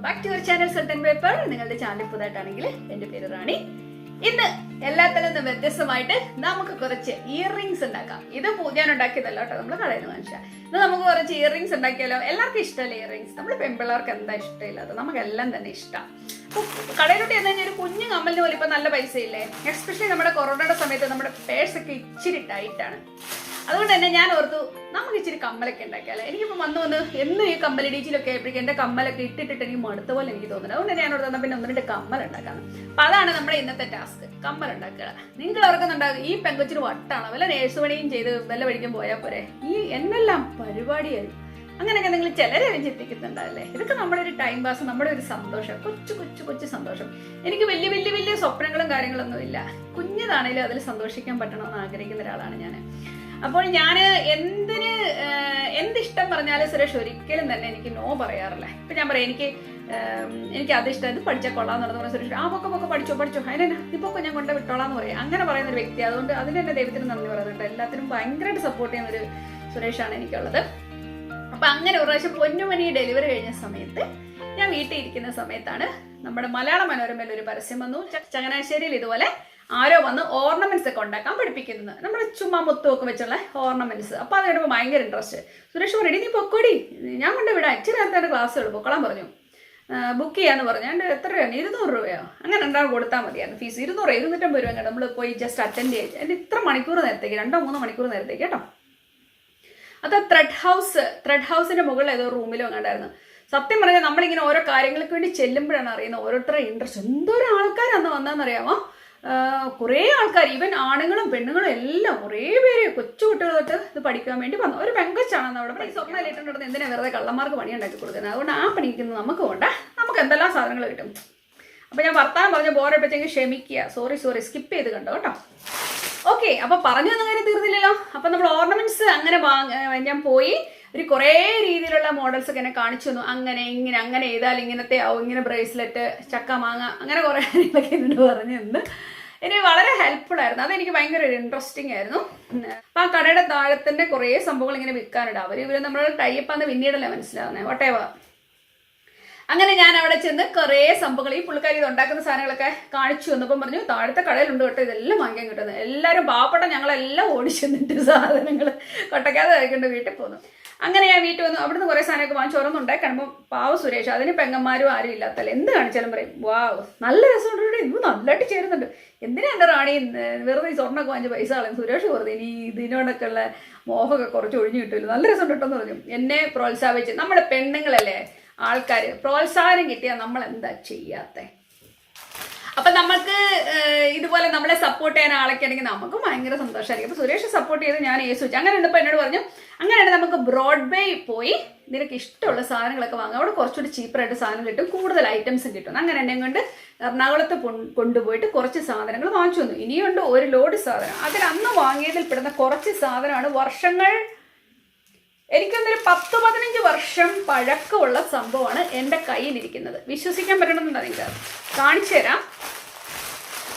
Back to your channel salt and pepper. നിങ്ങളുടെ channel പുതുതായിട്ടാണെങ്കിൽ എൻ്റെ പേര് റാണി. ഇന്ന് എല്ലാത്തിനും നിന്ന് വ്യത്യസ്തമായിട്ട് നമുക്ക് കുറച്ച് ഇയർ റിംഗ്സ് ഉണ്ടാക്കാം. ഇത് ഞാൻ ഉണ്ടാക്കിയതല്ല കേട്ടോ, നമ്മൾ കടയിൽ നിന്ന് വാങ്ങിച്ചാൽ. ഇത് നമുക്ക് കുറച്ച് ഇയർ റിംഗ്സ് ഉണ്ടാക്കിയാലോ? എല്ലാവർക്കും ഇഷ്ടമല്ല ഇയർ റിംഗ്സ്. നമ്മൾ പെൺപിള്ളേർക്ക് എന്താ ഇഷ്ടമില്ലാത്ത? നമുക്കെല്ലാം തന്നെ ഇഷ്ടമാണ്. കടയിലോട്ട് ചെന്ന് കഴിഞ്ഞാൽ ഒരു കുഞ്ഞു കമ്മലിന് പോലും ഇപ്പം നല്ല പൈസയില്ലേ? എസ്പെഷ്യലി നമ്മുടെ കൊറോണയുടെ സമയത്ത് നമ്മുടെ പേഴ്സൊക്കെ ഇച്ചിരി ടൈറ്റാണ്. അതുകൊണ്ട് തന്നെ ഞാൻ ഓർത്തു നമുക്ക് ഇച്ചിരി കമ്മലൊക്കെ ഉണ്ടാക്കിയാലേ. എനിക്കിപ്പോൾ വന്ന് എന്നും ഈ കമ്മൽ ഡീച്ചിലൊക്കെ ആയപ്പോഴേക്കും എൻ്റെ കമ്മലൊക്കെ ഇട്ടിട്ട് എനിക്ക് മടുത്ത പോലെ എനിക്ക് തോന്നുന്നത്. അതുകൊണ്ട് ഞാൻ ഓർത്ത് പിന്നെ 1-2 കമ്മൽ ഉണ്ടാക്കാണ്. അപ്പം അതാണ് നമ്മുടെ ഇന്നത്തെ ടാസ്ക്, കമ്മൽ ഉണ്ടാക്കുക. നിങ്ങൾ ഓർക്കുന്നുണ്ടാകും ഈ പെങ്കൊച്ചിന് വട്ടാണ്, വല്ല നേഴ്സ് പണിയും ചെയ്ത് വല്ല പഠിക്കാൻ പോയാൽ പോരെ, ഈ എന്നെല്ലാം പരിപാടിയായി അങ്ങനെയൊക്കെ നിങ്ങൾ ചിലരെ ചിന്തിക്കുന്നുണ്ടാവില്ലേ. ഇതൊക്കെ നമ്മുടെ ഒരു ടൈം പാസ്, നമ്മുടെ ഒരു സന്തോഷം, കൊച്ചു സന്തോഷം. എനിക്ക് വലിയ സ്വപ്നങ്ങളും കാര്യങ്ങളൊന്നും ഇല്ല. കുഞ്ഞതാണേലും അതിൽ സന്തോഷിക്കാൻ പറ്റണമെന്ന് ആഗ്രഹിക്കുന്ന ഒരാളാണ് ഞാൻ. അപ്പോൾ ഞാൻ എന്തിഷ്ടം പറഞ്ഞാലും സുരേഷ് ഒരിക്കലും തന്നെ എനിക്ക് നോ പറയാറില്ല. ഇപ്പം ഞാൻ പറയാം എനിക്ക് അതിഷ്ടം, ഇത് പഠിച്ചാൽ കൊള്ളാമെന്നുള്ളത് പറഞ്ഞാൽ സുരേഷ് പൊക്കെ പഠിച്ചോ അതിനെന്നാ ഇപ്പൊക്കെ ഞാൻ കൊണ്ട് വിട്ടോളാന്ന് പറയാം. അങ്ങനെ പറയുന്ന ഒരു വ്യക്തി. അതുകൊണ്ട് അതിന് തന്നെ ദൈവത്തിന് നന്ദി പറയുന്നുണ്ട്. എല്ലാത്തിനും ഭയങ്കരമായിട്ട് സപ്പോർട്ട് ചെയ്യുന്ന ഒരു സുരേഷാണ് എനിക്കുള്ളത്. അപ്പം അങ്ങനെ ഒരു പ്രാവശ്യം പൊന്നുമണി ഡെലിവറി കഴിഞ്ഞ സമയത്ത് ഞാൻ വീട്ടിൽ ഇരിക്കുന്ന സമയത്താണ് നമ്മുടെ മലയാള മനോരമയിൽ ഒരു പരസ്യം വന്നു. ചങ്ങനാശ്ശേരിയിൽ ഇതുപോലെ ആരോ വന്ന് ഓർണമെന്റ്സ് ഒക്കെ ഉണ്ടാക്കാൻ പഠിപ്പിക്കുന്നത്, നമ്മൾ ചുമ്മാ മുത്തുമൊക്കെ വെച്ചുള്ള ഓർണമെന്റ്സ്. അപ്പോൾ അത് കേട്ടപ്പോൾ ഭയങ്കര ഇൻട്രസ്റ്റ്. സുരേഷ് പറഞ്ഞു, നീ പൊക്കോടി, ഞാൻ കൊണ്ടുവിടാം, ഇച്ചിരി നേരത്തെ ക്ലാസ്സുകൾ പൊക്കോളാൻ പറഞ്ഞു. ബുക്ക് ചെയ്യാന്ന് പറഞ്ഞു. ഞാൻ എത്ര രൂപയാണ്? 200 രൂപയോ അങ്ങനെ ഉണ്ടാകും കൊടുത്താൽ മതിയായിരുന്നു. ഫീസ് 250 രൂപ നമ്മൾ പോയി ജസ്റ്റ് അറ്റൻഡ് ചെയ്ത്. എൻ്റെ ഇത്ര മണിക്കൂർ നേരത്തേക്ക്, 2-3 മണിക്കൂർ നേരത്തേക്ക് കേട്ടോ. അത് ത്രെഡ് ഹൗസിന്റെ മുകളിൽ ഏതോ റൂമിലോ കണ്ടായിരുന്നു. സത്യം പറഞ്ഞാൽ നമ്മളിങ്ങനെ ഓരോ കാര്യങ്ങൾക്ക് വേണ്ടി ചെല്ലുമ്പോഴാണ് അറിയുന്നത് ഓരോരുത്തരുടെ ഇൻട്രസ്റ്റ്. എന്തോരം ആൾക്കാരന്ന് വന്നതെന്നറിയാമോ? കുറേ ആൾക്കാർ, ഈവൻ ആണുങ്ങളും പെണ്ണുങ്ങളും എല്ലാം കുറേ പേര്, കൊച്ചു കുട്ടികൾ തൊട്ട് ഇത് പഠിക്കാൻ വേണ്ടി വന്നു. ഒരു പെങ്കച്ചാണെന്ന് അവിടെ സ്വർണ്ണയിലിട്ടുണ്ടെന്ന് എന്തിനാ വെറുതെ കള്ളന്മാർക്ക് പണി ഉണ്ടാക്കി കൊടുക്കുന്നത്? അതുകൊണ്ട് ആ പണിക്കുന്നത് നമുക്ക് വേണ്ട, നമുക്ക് എന്തെല്ലാം സാധനങ്ങൾ കിട്ടും. അപ്പോൾ ഞാൻ വർത്താനം പറഞ്ഞ ബോറടിപ്പിച്ചെങ്കിൽ ക്ഷമിക്കുക, സോറി സ്കിപ്പ് ചെയ്ത് കണ്ടോ കേട്ടോ. ഓക്കെ, അപ്പോൾ പറഞ്ഞു തന്ന കാര്യം തീർന്നില്ലല്ലോ. അപ്പം നമ്മൾ ഓർണമെന്റ്സ് അങ്ങനെ ഞാൻ പോയി ഒരു കുറേ രീതിയിലുള്ള മോഡൽസ് ഒക്കെ എന്നെ കാണിച്ചു തന്നു. അങ്ങനെ ചെയ്താൽ ഇങ്ങനത്തെ ആവും, ഇങ്ങനെ ബ്രേസ്ലെറ്റ്, ചക്ക മാങ്ങ, അങ്ങനെ കുറേ കാര്യങ്ങളൊക്കെ എന്നോട് പറഞ്ഞു തന്നു. എനിക്ക് വളരെ ഹെൽപ്ഫുൾ ആയിരുന്നു. അതെനിക്ക് ഭയങ്കര ഒരു ഇൻട്രസ്റ്റിംഗ് ആയിരുന്നു. അപ്പം ആ കടയുടെ താഴത്തന്നെ കുറേ സംഭവങ്ങൾ ഇങ്ങനെ വിൽക്കാനുണ്ട്. ഇവർ നമ്മൾ ടൈപ്പാന്ന് പിന്നീടല്ലേ മനസ്സിലാവുന്നത്, വട്ടേവ. അങ്ങനെ ഞാൻ അവിടെ ചെന്ന് കുറേ സംഭവങ്ങൾ, ഈ പുള്ളിക്കാരി ഇത് ഉണ്ടാക്കുന്ന സാധനങ്ങളൊക്കെ കാണിച്ചു വന്നപ്പം പറഞ്ഞു, താഴത്തെ കടയിലുണ്ട് കേട്ടോ, ഇതെല്ലാം വാങ്ങിക്കാൻ കിട്ടുന്നത്. എല്ലാവരും പാവപ്പെട്ട ഞങ്ങളെല്ലാം ഓടിച്ചെന്നിട്ട് സാധനങ്ങൾ കൊട്ടയ്ക്കാതെ കഴിക്കേണ്ട വീട്ടിൽ പോന്നു. അങ്ങനെ ഞാൻ വീട്ടിൽ വന്നു. അവിടുന്ന് കുറേ സാധനമൊക്കെ വാങ്ങിച്ച് ഓരോന്നുണ്ടായി കാണുമ്പോൾ പാവ സുരേഷ്, അതിന് പെങ്ങന്മാരും ആരും ഇല്ലാത്തല്ല, എന്ത് കാണിച്ചാലും പറയും വാവ് നല്ല രസമുണ്ട്, ഇത് നല്ലതായിട്ട് ചേരുന്നുണ്ട്, എന്തിനാ എൻ്റെ റാണി വെറുതെ ഈ സ്വർണ്ണമൊക്കെ വാങ്ങിച്ച് പൈസ കളയും? സുരേഷ് വെറുതെ ഇനി ഇതിനോടൊക്കെ ഉള്ള മോഹമൊക്കെ കുറച്ച് ഒഴിഞ്ഞു കിട്ടുമല്ലോ, നല്ല രസം കിട്ടുമെന്ന് പറഞ്ഞു. എന്നെ പ്രോത്സാഹിപ്പിച്ച്, നമ്മുടെ പെണ്ണുങ്ങളല്ലേ ആൾക്കാർ, പ്രോത്സാഹനം കിട്ടിയാൽ നമ്മൾ എന്താ ചെയ്യാത്ത? അപ്പം നമുക്ക് ഇതുപോലെ നമ്മളെ സപ്പോർട്ട് ചെയ്യാൻ ആളൊക്കെ ആണെങ്കിൽ നമുക്ക് ഭയങ്കര സന്തോഷമായിരിക്കും. അപ്പോൾ സുരേഷ് സപ്പോർട്ട് ചെയ്ത് ഞാൻ യേശുച്ചു. അങ്ങനെ ഉണ്ടപ്പോൾ എന്നോട് പറഞ്ഞു, അങ്ങനെയാണെങ്കിൽ നമുക്ക് ബ്രോഡ്വേ പോയി നിനക്ക് ഇഷ്ടമുള്ള സാധനങ്ങളൊക്കെ വാങ്ങാം, അവിടെ കുറച്ചുകൂടി ചീപ്പറായിട്ട് സാധനം കിട്ടും, കൂടുതൽ ഐറ്റംസും കിട്ടും. അങ്ങനെ എന്നെ കൊണ്ട് എറണാകുളത്ത് കൊണ്ടുപോയിട്ട് കുറച്ച് സാധനങ്ങൾ വാങ്ങിച്ചു വന്നു. ഇനിയുണ്ട് ഒരു ലോഡ് സാധനം. അതിൽ അന്ന് വാങ്ങിയതിൽ പെടുന്ന കുറച്ച് സാധനമാണ് വർഷങ്ങൾ, എനിക്കൊന്നൊരു 10-15 വർഷം പഴക്കമുള്ള സംഭവമാണ് എൻ്റെ കയ്യിലിരിക്കുന്നത്. വിശ്വസിക്കാൻ പറ്റണമെന്നുണ്ടോ? നിങ്ങൾക്ക് കാണിച്ചു തരാം.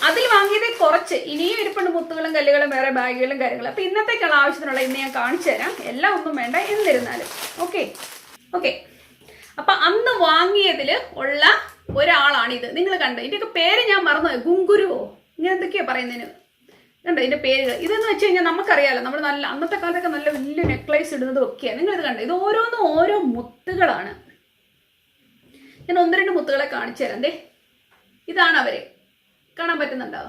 അതിൽ വാങ്ങിയത് കുറച്ച്, ഇനിയും ഇരിപ്പുണ്ട് മുത്തുകളും കല്ലുകളും വേറെ ബാഗുകളും കാര്യങ്ങളും. അപ്പം ഇന്നത്തേക്കുള്ള ആവശ്യത്തിനുള്ള ഇന്ന് ഞാൻ കാണിച്ചു തരാം. എല്ലാം ഒന്നും വേണ്ട, എന്നിരുന്നാലും ഓക്കെ. അപ്പം അന്ന് വാങ്ങിയതിൽ ഉള്ള ഒരാളാണിത്. നിങ്ങൾ കണ്ടോ? ഇതിൻ്റെയൊക്കെ പേര് ഞാൻ മറന്നുപോയി, ഗുങ്കുരുവോ ഇങ്ങനെ എന്തൊക്കെയാണ് പറയുന്നതിന് കണ്ടോ ഇതിൻ്റെ പേരുകൾ. ഇതെന്ന് വെച്ച് കഴിഞ്ഞാൽ നമുക്കറിയാമല്ലോ, നമ്മൾ നല്ല അന്നത്തെ കാലത്തൊക്കെ നല്ല വലിയ നെക്ലേസ് ഇടുന്നതും ഒക്കെയാണ്. നിങ്ങളിത് കണ്ടോ? ഇത് ഓരോന്നും ഓരോ മുത്തുകളാണ്. ഞാൻ 1-2 മുത്തുകളെ കാണിച്ചു തരാം. ദേ ഇതാണ് അവര്, കാണാൻ പറ്റുന്നുണ്ടോ?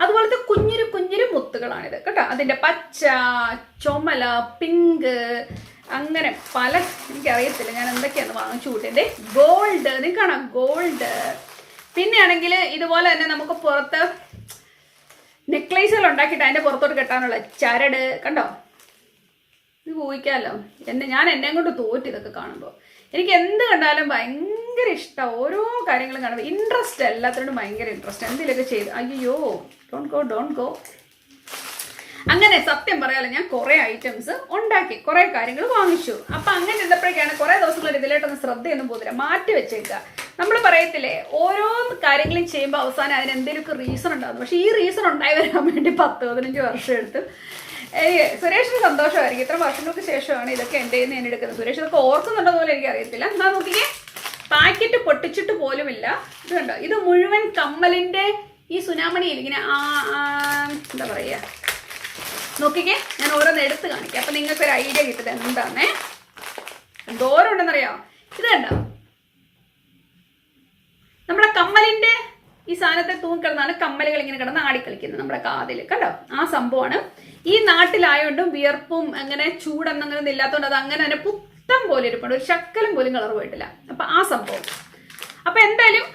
അതുപോലത്തെ കുഞ്ഞിരു മുത്തുകളാണിത് കേട്ടോ. അതിൻ്റെ പച്ച, ചുമല, പിങ്ക്, അങ്ങനെ പല, എനിക്കറിയത്തില്ല ഞാൻ എന്തൊക്കെയാണ് വാങ്ങിച്ചു കൂട്ടിൻ്റെ. ഗോൾഡ്, നിങ്ങൾക്ക് കാണാം ഗോൾഡ്. പിന്നെ ആണെങ്കിൽ ഇതുപോലെ തന്നെ നമുക്ക് പുറത്ത് നെക്ലേസുകൾ ഉണ്ടാക്കിയിട്ട് അതിൻ്റെ പുറത്തോട്ട് കെട്ടാനുള്ള ചരട് കണ്ടോ? ഇത് ഊഹിക്കാമല്ലോ. ഞാൻ എന്നെ കൊണ്ട് തോറ്റ് ഇതൊക്കെ കാണുമ്പോൾ. എനിക്ക് എന്ത് കണ്ടാലും ഭയങ്കര ഇഷ്ടമാണ്. ഓരോ കാര്യങ്ങളും കാണുമ്പോൾ ഇൻട്രസ്റ്റ്, എല്ലാത്തിനോടും ഭയങ്കര ഇൻട്രസ്റ്റ്. എന്തെങ്കിലുമൊക്കെ ചെയ്ത് അയ്യോ ഡോണ്ട് ഗോ. അങ്ങനെ സത്യം പറയാലോ, ഞാൻ കുറേ ഐറ്റംസ് ഉണ്ടാക്കി, കുറേ കാര്യങ്ങൾ വാങ്ങിച്ചു. അപ്പം അങ്ങനെ ഇരുന്നപ്പോഴേക്കാണ് കുറേ ദിവസങ്ങൾ ഇതിലോട്ടൊന്നും ശ്രദ്ധയൊന്നും പോകുന്നില്ല, മാറ്റി വെച്ചേക്കുക. നമ്മൾ പറയത്തില്ലേ, ഓരോ കാര്യങ്ങളും ചെയ്യുമ്പോൾ അവസാനം അതിന് എന്തെങ്കിലുമൊക്കെ റീസൺ ഉണ്ടാകുന്നു. പക്ഷേ ഈ റീസൺ ഉണ്ടായി വരാൻ വേണ്ടി 10-15 വർഷം എടുത്ത്. സുരേഷിന് സന്തോഷമായിരിക്കും, ഇത്ര വർഷങ്ങൾക്ക് ശേഷമാണ് ഇതൊക്കെ എൻ്റെ കയ്യിൽ നിന്ന് ഞാൻ എടുക്കുന്നത്. സുരേഷ് ഇതൊക്കെ ഓർക്കുന്നുണ്ടോ പോലെ എനിക്ക് അറിയത്തില്ല. എന്നാൽ നോക്കിക്കേ, പാക്കറ്റ് പൊട്ടിച്ചിട്ട് പോലുമില്ല. ഇത് കണ്ടോ, ഇത് മുഴുവൻ കമ്മലിന്റെ ഈ സുനാമണിയിൽ ഇങ്ങനെ എന്താ പറയുക, നോക്കിക്കേ, ഞാൻ ഓരോന്ന് എടുത്ത് കാണിക്കാം. അപ്പൊ നിങ്ങൾക്ക് ഒരു ഐഡിയ കിട്ടുന്നത് എന്താണേ, എന്തോരം ഉണ്ടെന്നറിയാം. ഇത് കണ്ടോ, നമ്മുടെ കമ്മലിന്റെ ഈ സാധനത്തെ തൂങ്ങിക്കിടന്നാണ് കമ്മലുകൾ ഇങ്ങനെ കിടന്ന് ആടിക്കളിക്കുന്നത് നമ്മുടെ കാതിൽ. കണ്ടോ, ആ സംഭവമാണ്. ഈ നാട്ടിലായോണ്ടും വിയർപ്പും അങ്ങനെ ചൂടെന്നങ്ങനെ ഇല്ലാത്തതുകൊണ്ട് അത് അങ്ങനെ തന്നെ പുത്തം പോലെ ഇരിപ്പുണ്ട്, ഒരു ശക്കലും പോലും കളർ പോയിട്ടില്ല. അപ്പൊ ആ സംഭവം. അപ്പൊ എന്തായാലും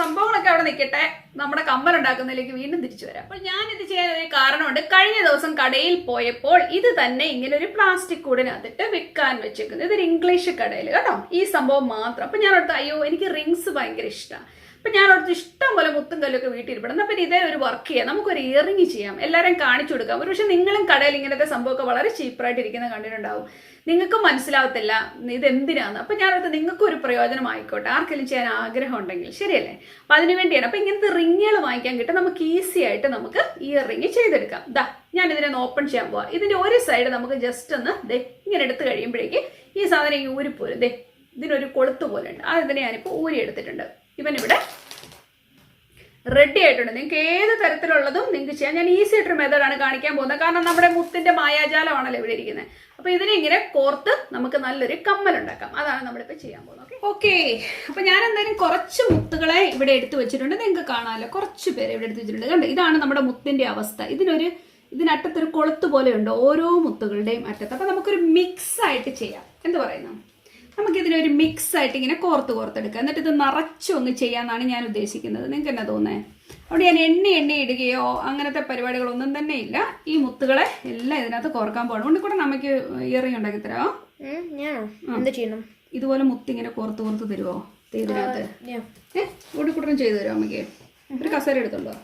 സംഭവങ്ങളൊക്കെ അവിടെ നിൽക്കട്ടെ, നമ്മുടെ കമ്മൽ ഉണ്ടാക്കുന്നതിലേക്ക് വീണ്ടും തിരിച്ചു വരാം. അപ്പോൾ ഞാൻ ഇത് ചെയ്യാൻ ഒരു കാരണമുണ്ട്. കഴിഞ്ഞ ദിവസം കടയിൽ പോയപ്പോൾ ഇത് തന്നെ ഇങ്ങനെ ഒരു പ്ലാസ്റ്റിക് കൂടിനകത്തിട്ട് വിൽക്കാൻ വെച്ചേക്കുന്നത്. ഇതൊരു ഇംഗ്ലീഷ് കടയിൽ കേട്ടോ, ഈ സംഭവം മാത്രം. അപ്പൊ ഞാൻ ഓർത്ത് അയ്യോ എനിക്ക് റിങ്സ് ഭയങ്കര ഇഷ്ടമാണ്. അപ്പൊ ഞാൻ ഓർത്ത് ഇഷ്ടം പോലെ മുത്തും കല്ലൊക്കെ വീട്ടിൽ ഇരിപ്പണം. അപ്പം ഇതേ ഒരു വർക്ക് ചെയ്യാം, നമുക്കൊരു ഇയറിംഗ് ചെയ്യാം, എല്ലാവരും കാണിച്ചു കൊടുക്കാം. ഒരു പക്ഷെ നിങ്ങളും കടയിൽ ഇങ്ങനത്തെ സംഭവമൊക്കെ വളരെ ചീപ്പായിട്ട് ഇരിക്കുന്ന കണ്ടിട്ടുണ്ടാവും, നിങ്ങൾക്കും മനസ്സിലാവത്തില്ല ഇതെന്തിനാന്ന്. അപ്പം ഞാൻ ഓർത്ത് നിങ്ങൾക്കും ഒരു പ്രയോജനമായിക്കോട്ടെ, ആർക്കെങ്കിലും ചെയ്യാൻ ആഗ്രഹം ഉണ്ടെങ്കിൽ, ശരിയല്ലേ? അപ്പം അതിന് വേണ്ടിയാണ്. അപ്പം ഇങ്ങനത്തെ റിങ്ങുകൾ വാങ്ങിക്കാൻ കിട്ടും, നമുക്ക് ഈസി ആയിട്ട് നമുക്ക് ഇയറിംഗ് ചെയ്തെടുക്കാം. ദാ ഞാൻ ഇതിനെ ഓപ്പൺ ചെയ്യാൻ പോവാം. ഇതിന്റെ ഒരു സൈഡ് നമുക്ക് ജസ്റ്റ് ഒന്ന് ഇങ്ങനെ എടുത്ത് കഴിയുമ്പോഴേക്ക് ഈ സാധനം ഈ ഊരിപ്പോരും. ഇതിനൊരു കൊളുത്ത് പോലെ ഉണ്ട്, അതിനെ ഞാനിപ്പോൾ ഊരി എടുത്തിട്ടുണ്ട്. ഇവൻ ഇവിടെ റെഡി ആയിട്ടുണ്ട്. നിങ്ങൾക്ക് ഏത് തരത്തിലുള്ളതും നിങ്ങൾക്ക് ചെയ്യാം. ഞാൻ ഈസി ആയിട്ടൊരു മെത്തേഡാണ് കാണിക്കാൻ പോകുന്നത്, കാരണം നമ്മുടെ മുത്തിന്റെ മായാജാലമാണല്ലോ ഇവിടെ ഇരിക്കുന്നത്. അപ്പൊ ഇതിനെ ഇങ്ങനെ കോർത്ത് നമുക്ക് നല്ലൊരു കമ്മൽ ഉണ്ടാക്കാം, അതാണ് നമ്മളിപ്പോൾ ചെയ്യാൻ പോകുന്നത്. ഓക്കെ, അപ്പൊ ഞാൻ എന്തായാലും കുറച്ച് മുത്തുകളെ ഇവിടെ എടുത്തു വെച്ചിട്ടുണ്ട്, നിങ്ങൾക്ക് കാണാമല്ലോ. കുറച്ച് പേരെ ഇവിടെ എടുത്ത് വെച്ചിട്ടുണ്ട്. കണ്ടോ, ഇതാണ് നമ്മുടെ മുത്തിന്റെ അവസ്ഥ. ഇതിനറ്റത്തൊരു കൊളുത്ത് പോലെയുണ്ട് ഓരോ മുത്തുകളുടെയും അറ്റത്ത്. അപ്പൊ നമുക്കൊരു മിക്സ് ആയിട്ട് ചെയ്യാം. എന്ത് പറയുന്നു? നമുക്കിതിനൊരു മിക്സ് ആയിട്ട് ഇങ്ങനെ കോർത്തെടുക്കാം. എന്നിട്ട് ഇത് നിറച്ചൊന്ന് ചെയ്യാമെന്നാണ് ഞാൻ ഉദ്ദേശിക്കുന്നത്. നിങ്ങൾക്ക് എന്നാ തോന്നുന്നത്? അവിടെ ഞാൻ എണ്ണ ഇടുകയോ അങ്ങനത്തെ പരിപാടികളൊന്നും തന്നെ ഇല്ല. ഈ മുത്തുകളെ എല്ലാം ഇതിനകത്ത് കോർക്കാൻ പോകണം. കൊണ്ട് കൂടെ നമുക്ക് ഇയറിംഗ് ഉണ്ടാക്കി തരാമോ? ഇതുപോലെ മുത്ത് ഇങ്ങനെ കോർത്ത് തരുമോ ഇതിനകത്ത്? ഉണ്ണിക്കുട്ടനും ചെയ്തു തരുമോ? നമുക്ക് ഒരു കസേര എടുത്തുണ്ടോ?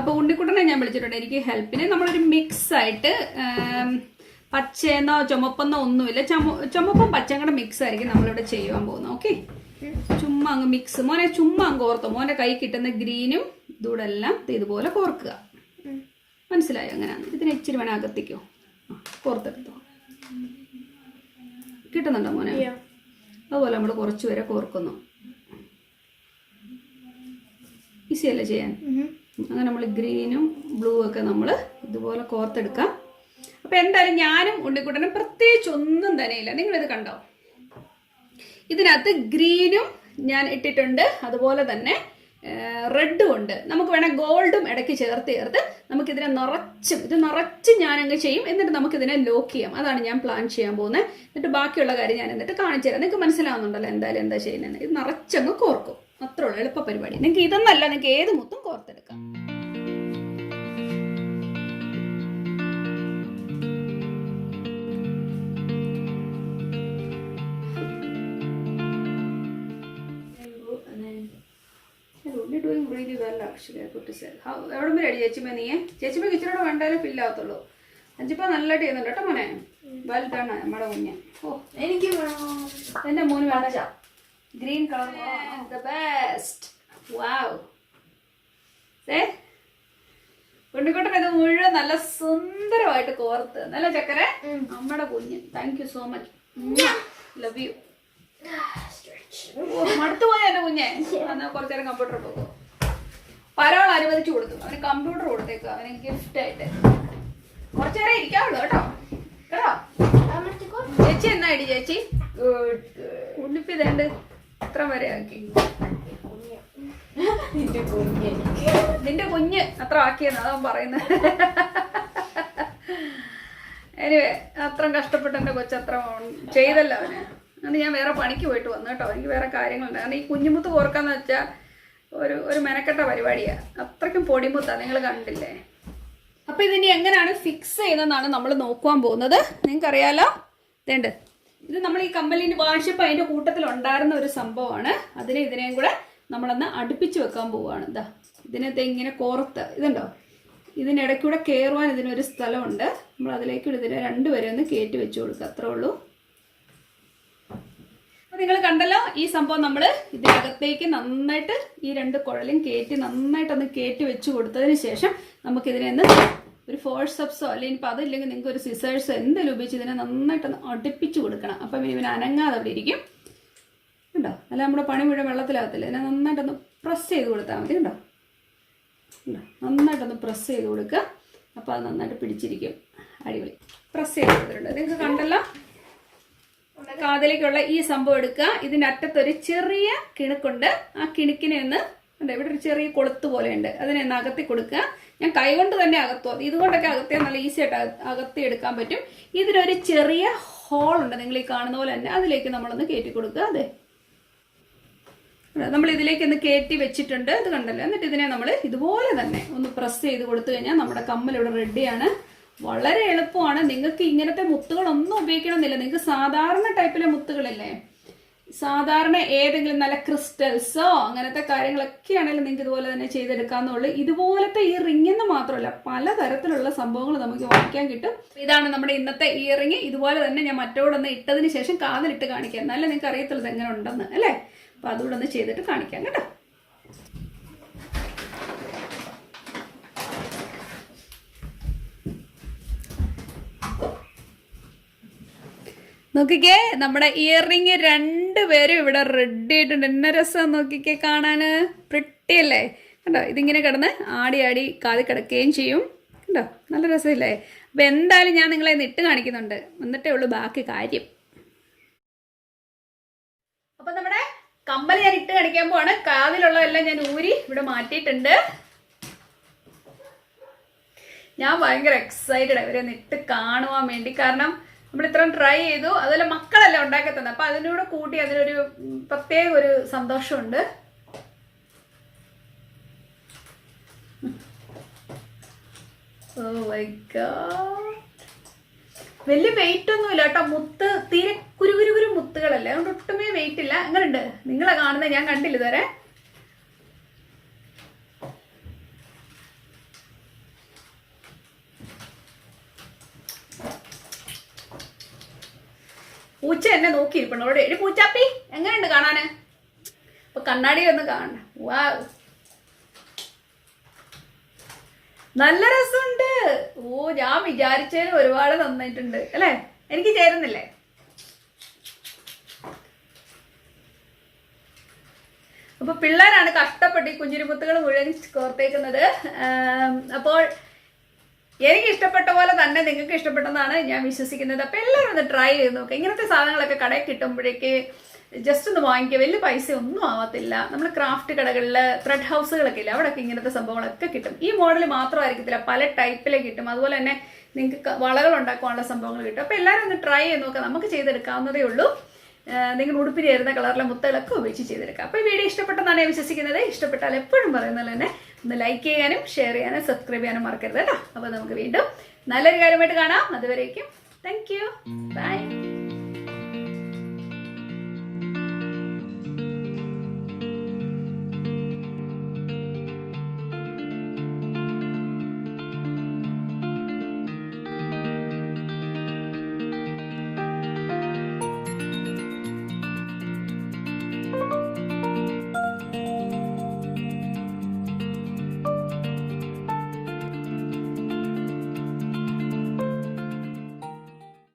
അപ്പൊ ഉണ്ണിക്കുട്ടനെ ഞാൻ വിളിച്ചിട്ടുണ്ട് എനിക്ക് ഹെൽപ്പിന്. നമ്മളൊരു മിക്സ് ആയിട്ട് പച്ചയെന്നോ ചുമപ്പെന്നോ ഒന്നുമില്ല, ചുമപ്പും പച്ചയും കൂടെ മിക്സ് ആയിരിക്കും നമ്മളിവിടെ ചെയ്യാൻ പോകുന്നത്. ഓക്കെ, ചുമ്മാ അങ്ങ് മിക്സ്, മോനെ ചുമ്മാ അങ്ങ് കോർത്തോ. മോന്റെ കൈ കിട്ടുന്ന ഗ്രീനും ഇതൂടെ എല്ലാം ഇതുപോലെ കോർക്കുക. മനസ്സിലായോ? അങ്ങനെയാണ്. ഇതിനെ ഇച്ചിരി വേണേ അകത്തിക്കോ, കോർത്തെടുത്തോ. കിട്ടുന്നുണ്ടോ മോനെ? അതുപോലെ നമ്മൾ കുറച്ചു വരെ കോർക്കുന്നു. ഈസി അല്ലേ ചെയ്യാൻ? അങ്ങനെ നമ്മൾ ഗ്രീനും ബ്ലൂ ഒക്കെ നമ്മൾ ഇതുപോലെ കോർത്തെടുക്കാം. അപ്പൊ എന്തായാലും ഞാനും ഉണ്ണിക്കുട്ടനും പ്രത്യേകിച്ച് ഒന്നും തന്നെയില്ല. നിങ്ങളിത് കണ്ടോ, ഇതിനകത്ത് ഗ്രീനും ഞാൻ ഇട്ടിട്ടുണ്ട്, അതുപോലെ തന്നെ റെഡും ഉണ്ട്. നമുക്ക് വേണേൽ ഗോൾഡും ഇടയ്ക്ക് ചേർത്ത് നമുക്കിതിനെ നിറച്ച് ഞാനങ്ങ് ചെയ്യും. എന്നിട്ട് നമുക്കിതിനെ ലോക്ക് ചെയ്യാം. അതാണ് ഞാൻ പ്ലാൻ ചെയ്യാൻ പോകുന്നത്. എന്നിട്ട് ബാക്കിയുള്ള കാര്യം ഞാൻ എന്നിട്ട് കാണിച്ചു തരാം. നിങ്ങൾക്ക് മനസ്സിലാവുന്നുണ്ടല്ലോ എന്തായാലും എന്താ ചെയ്യുന്നത്. ഇത് നിറച്ചങ്ങ് കോർക്കും, അത്രേ ഉള്ളൂ, എളുപ്പ പരിപാടി. നിങ്ങൾക്ക് ഇതൊന്നല്ല, നിങ്ങൾക്ക് ഏത് മുത്തും കോർത്തെടുക്കാം. Doing really well actually, I put to say. How എവിടെ വരെ അടി ചേച്ചിമേ? നീ ചേച്ചിമേ ഇച്ചിരിയോടെ വേണ്ടാലും ഫില്ല് ആവത്തുള്ളൂ. അഞ്ചിപ്പോ നല്ലതായിട്ട് ചെയ്യുന്നുണ്ട് കേട്ടോ മോനെ. വെൽ ഡൺ നമ്മുടെ കുഞ്ഞ്. ഓ എനിക്ക് എന്റെ മോന് വേണ്ട ഗ്രീൻ കളർ ദ ബെസ്റ്റ്. വാവ്, ഉണ്ണിക്കുട്ടൻ ഇത് മുഴുവൻ നല്ല സുന്ദരമായിട്ട് കോർത്ത്. നല്ല ചക്കര നമ്മുടെ കുഞ്ഞ്. Thank you so much, love you. മടുത്തു പോയ എന്റെ കുഞ്ഞെ. എന്നാ കുറച്ചു നേരം കമ്പ്യൂട്ടർ പോകും. പലവൾ അനുവദിച്ചു കൊടുത്തു, അവന് കമ്പ്യൂട്ടർ കൊടുത്തേക്കും, അവന് ഗിഫ്റ്റ് ആയിട്ട്. കുറച്ചു നേരം ഇരിക്കാവുള്ളൂ കേട്ടോ. ചേച്ചി എന്നാ ഇടി ചേച്ചി? ഉണ്ണിപ്പി ഇതേണ്ട് ഇത്ര വരെ ആക്കി. നിന്റെ കുഞ്ഞ് അത്ര ആക്കിയെന്ന് അതാ പറയുന്നത്. എനിവേ, അത്ര കഷ്ടപ്പെട്ട് എന്റെ കൊച്ചത്ര ചെയ്തല്ലോ അവന്. അതുകൊണ്ട് ഞാൻ വേറെ പണിക്ക് പോയിട്ട് വന്നു കേട്ടോ. എനിക്ക് വേറെ കാര്യങ്ങളുണ്ട്. കാരണം ഈ കുഞ്ഞുമുത്ത് കോർക്കാന്ന് വെച്ചാൽ ഒരു മെനക്കെട്ട പരിപാടിയാണ്. അത്രയ്ക്കും പൊടിമുത്താണ്, നിങ്ങൾ കണ്ടില്ലേ. അപ്പൊ ഇതിനി എങ്ങനെയാണ് ഫിക്സ് ചെയ്യുന്നതെന്നാണ് നമ്മൾ നോക്കുവാൻ പോകുന്നത്. നിങ്ങൾക്കറിയാലോ, ഇതേണ്ട് ഇത് നമ്മൾ ഈ കമ്മലിന് വാശിപ്പ് അതിന്റെ കൂട്ടത്തിൽ ഉണ്ടായിരുന്ന ഒരു സംഭവമാണ്. ഇതിനെയും കൂടെ നമ്മളൊന്ന് അടുപ്പിച്ച് വെക്കാൻ പോവുകയാണ്. ഇതാ ഇതിനകത്ത് ഇങ്ങനെ കോർത്ത് ഇതുണ്ടോ, ഇതിനിടയ്ക്കൂടെ കയറുവാൻ ഇതിനൊരു സ്ഥലമുണ്ട്. നമ്മൾ അതിലേക്കൂടെ ഇതിനെ രണ്ടുപേരെ ഒന്ന് കയറ്റി വെച്ച് കൊടുക്കുക, അത്രേ ഉള്ളൂ. നിങ്ങൾ കണ്ടല്ലോ, ഈ സംഭവം നമ്മൾ ഇതിനകത്തേക്ക് നന്നായിട്ട് ഈ രണ്ട് കുഴലും നന്നായിട്ടൊന്ന് കയറ്റി വെച്ച് കൊടുത്തതിന് ശേഷം നമുക്കിതിനെ ഒന്ന് ഒരു ഫോഴ്സപ്സോ അല്ലെങ്കിൽ ഇപ്പം അതില്ലെങ്കിൽ നിങ്ങൾക്ക് ഒരു സിസേഴ്സോ എന്തെങ്കിലും ഉപയോഗിച്ച് ഇതിനെ നന്നായിട്ടൊന്ന് അടുപ്പിച്ച് കൊടുക്കണം. അപ്പം ഇവന് അനങ്ങാതെ അവിടെ ഇരിക്കും. അല്ല നമ്മുടെ പണി മുഴുവൻ വെള്ളത്തിലാകത്തില്ല. ഇതിനെ നന്നായിട്ടൊന്ന് പ്രസ് ചെയ്ത് കൊടുത്താൽ മതി. കണ്ടോ, നന്നായിട്ടൊന്ന് പ്രസ് ചെയ്ത് കൊടുക്കുക. അപ്പോൾ അത് നന്നായിട്ട് പിടിച്ചിരിക്കും. അടിപൊളി. പ്രസ് ചെയ്ത് കൊടുത്തിട്ടുണ്ട്. നിങ്ങൾക്ക് കണ്ടല്ലോ. കാതിലേക്കുള്ള ഈ സംഭവം എടുക്കുക. ഇതിൻ്റെ അറ്റത്തൊരു ചെറിയ കിണുക്കുണ്ട്. ആ കിണുക്കിനെ ഒന്ന് ഇവിടെ ഒരു ചെറിയ കൊളുത്ത് പോലെ ഉണ്ട്. അതിനെ ഒന്ന് അകത്തി കൊടുക്കുക. ഞാൻ കൈകൊണ്ട് തന്നെ അകത്തു. ഇതുകൊണ്ടൊക്കെ അകത്തിയാൽ നല്ല ഈസി ആയിട്ട് അകത്തി എടുക്കാൻ പറ്റും. ഇതിലൊരു ചെറിയ ഹോളുണ്ട്, നിങ്ങൾ ഈ കാണുന്ന പോലെ തന്നെ. അതിലേക്ക് നമ്മളൊന്ന് കയറ്റി കൊടുക്കുക. അതെ, നമ്മൾ ഇതിലേക്ക് ഒന്ന് കയറ്റി വെച്ചിട്ടുണ്ട്. ഇത് കണ്ടല്ലോ. എന്നിട്ട് ഇതിനെ നമ്മൾ ഇതുപോലെ തന്നെ ഒന്ന് പ്രസ് ചെയ്ത് കൊടുത്തു കഴിഞ്ഞാൽ നമ്മുടെ കമ്മൽ ഇവിടെ റെഡിയാണ്. വളരെ എളുപ്പമാണ്. നിങ്ങൾക്ക് ഇങ്ങനത്തെ മുത്തുകളൊന്നും ഉപയോഗിക്കണമെന്നില്ല. നിങ്ങൾക്ക് സാധാരണ ടൈപ്പിലെ മുത്തുകളില്ലേ, സാധാരണ ഏതെങ്കിലും നല്ല ക്രിസ്റ്റൽസോ അങ്ങനത്തെ കാര്യങ്ങളൊക്കെ ആണെങ്കിലും നിങ്ങൾക്ക് ഇതുപോലെ തന്നെ ചെയ്തെടുക്കാവുന്നുള്ളൂ. ഇതുപോലത്തെ ഈ റിങ്ങിന്ന് മാത്രമല്ല, പലതരത്തിലുള്ള സംഭവങ്ങൾ നമുക്ക് വാങ്ങിക്കാൻ കിട്ടും. ഇതാണ് നമ്മുടെ ഇന്നത്തെ ഇയറിങ്. ഇതുപോലെ തന്നെ ഞാൻ മറ്റോടൊന്ന് ഇട്ടതിന് ശേഷം കാതിലിട്ട് കാണിക്കാം. എന്നാലും നിങ്ങൾക്ക് അറിയത്തുള്ളത് എങ്ങനെ ഉണ്ടെന്ന് അല്ലേ. അപ്പോൾ അതുകൂടെ ഒന്ന് ചെയ്തിട്ട് കാണിക്കാം കേട്ടോ. നോക്കിക്കേ, നമ്മുടെ ഇയറിങ് രണ്ടുപേരും ഇവിടെ റെഡി ആയിട്ടുണ്ട്. എന്ന രസം നോക്കിക്കേ കാണാന്. പ്രിട്ടിയല്ലേ കണ്ടോ. ഇതിങ്ങനെ കിടന്ന് ആടി ആടി കാതി കിടക്കുകയും ചെയ്യും. കണ്ടോ, നല്ല രസമില്ലേ. അപ്പം എന്തായാലും ഞാൻ നിങ്ങളെ ഇട്ട് കാണിക്കുന്നുണ്ട്. എന്നിട്ടേ ഉള്ളൂ ബാക്കി കാര്യം. അപ്പം നമ്മുടെ കമ്മൽ ഞാൻ ഇട്ട് കാണിക്കാൻ പോവാണ്. കാതിലുള്ളതെല്ലാം ഞാൻ ഊരി ഇവിടെ മാറ്റിയിട്ടുണ്ട്. ഞാൻ ഭയങ്കര എക്സൈറ്റഡ് ഇവരെ ഇട്ട് കാണുവാൻ വേണ്ടി. കാരണം നമ്മൾ ഇത്രയും ട്രൈ ചെയ്തു. അതുപോലെ മക്കളെല്ലാം ഉണ്ടാക്കി തന്നെ. അപ്പം അതിനൂടെ കൂട്ടി അതിനൊരു പ്രത്യേക ഒരു സന്തോഷമുണ്ട്. ഓ മൈ ഗോഡ്, വലിയ വെയിറ്റ് ഒന്നുമില്ല കേട്ടോ. മുത്ത് തീരെ കുരുകുരു മുത്തുകളല്ലേ, അതുകൊണ്ട് ഒട്ടുമേ വെയിറ്റ് ഇല്ല. എങ്ങനെയുണ്ട് നിങ്ങളെ കാണുന്നത്? ഞാൻ കണ്ടില്ല ഇതുവരെ. പൂച്ച എന്നെ നോക്കിയിരിപ്പുണ്ട് അവിടെ. എടി പൂച്ചാപ്പി, എങ്ങനെയുണ്ട് കാണാന്? അപ്പൊ കണ്ണാടി ഒന്ന് കാണണം. വാ, നല്ല രസമുണ്ട്. ഓ, ഞാൻ വിചാരിച്ചതിന് ഒരുപാട് നന്നായിട്ടുണ്ട് അല്ലേ. എനിക്ക് ചേരുന്നില്ലേ? അപ്പൊ പിള്ളേരാണ് കഷ്ടപ്പെട്ട് ഈ കുഞ്ഞിരിമുത്തുകൾ മുഴുവൻ കോർത്തേക്കുന്നത്. അപ്പോൾ എനിക്ക് ഇഷ്ടപ്പെട്ട പോലെ തന്നെ നിങ്ങൾക്ക് ഇഷ്ടപ്പെട്ടെന്നാണ് ഞാൻ വിശ്വസിക്കുന്നത്. അപ്പം എല്ലാവരും ഒന്ന് ട്രൈ ചെയ്ത് നോക്കുക. ഇങ്ങനത്തെ സാധനങ്ങളൊക്കെ കടയിൽ കിട്ടുമ്പോഴേക്ക് ജസ്റ്റ് ഒന്ന് വാങ്ങിക്കുക. വലിയ പൈസ ഒന്നും ആവത്തില്ല. നമ്മൾ ക്രാഫ്റ്റ് കടകളിൽ, ത്രെഡ് ഹൗസുകളൊക്കെ ഇല്ല, അവിടെയൊക്കെ ഇങ്ങനത്തെ സംഭവങ്ങളൊക്കെ കിട്ടും. ഈ മോഡൽ മാത്രമായിരിക്കത്തില്ല, പല ടൈപ്പിലെ കിട്ടും. അതുപോലെ തന്നെ നിങ്ങൾക്ക് വളകൾ ഉണ്ടാക്കാനുള്ള സംഭവങ്ങൾ കിട്ടും. അപ്പോൾ എല്ലാവരും ഒന്ന് ട്രൈ ചെയ്ത് നോക്കുക. നമുക്ക് ചെയ്തെടുക്കാവുന്നതേ ഉള്ളൂ. നിങ്ങൾ ഉടുപ്പിന് ചേരുന്ന കളറിലെ മുത്തുകളൊക്കെ ഉപയോഗിച്ച് ചെയ്തെടുക്കുക. അപ്പോൾ ഈ വീഡിയോ ഇഷ്ടപ്പെട്ടെന്നാണ് ഞാൻ വിശ്വസിക്കുന്നത്. ഇഷ്ടപ്പെട്ടാൽ എപ്പോഴും പറയുന്നത് തന്നെ ഒന്ന് ലൈക്ക് ചെയ്യാനും ഷെയർ ചെയ്യാനും സബ്സ്ക്രൈബ് ചെയ്യാനും മറക്കരുത് കേട്ടോ. അപ്പോൾ നമുക്ക് വീണ്ടും നല്ലൊരു കാര്യമായിട്ട് കാണാം. അതുവരേക്കും താങ്ക് യു, ബൈ.